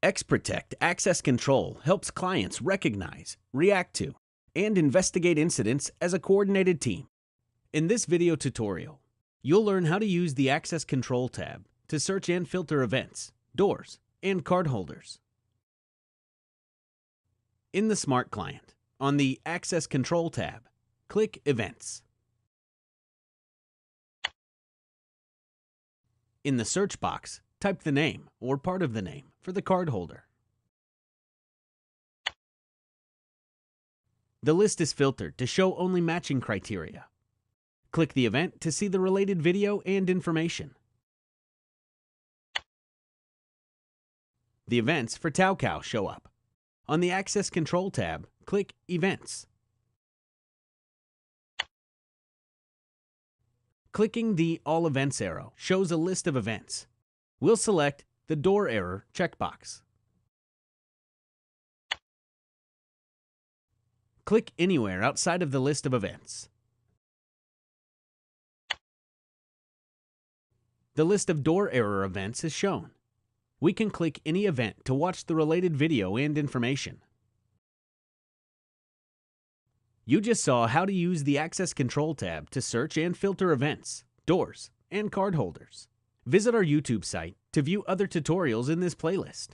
XProtect Access Control helps clients recognize, react to, and investigate incidents as a coordinated team. In this video tutorial, you'll learn how to use the Access Control tab to search and filter events, doors, and card holders. In the Smart Client, on the Access Control tab, click Events. In the search box, type the name or part of the name for the card holder. The list is filtered to show only matching criteria. Click the event to see the related video and information. The events for Taokao show up. On the Access Control tab, click Events. Clicking the All Events arrow shows a list of events. We'll select the Door Error checkbox. Click anywhere outside of the list of events. The list of door error events is shown. We can click any event to watch the related video and information. You just saw how to use the Access Control tab to search and filter events, doors, and card holders. Visit our YouTube site to view other tutorials in this playlist.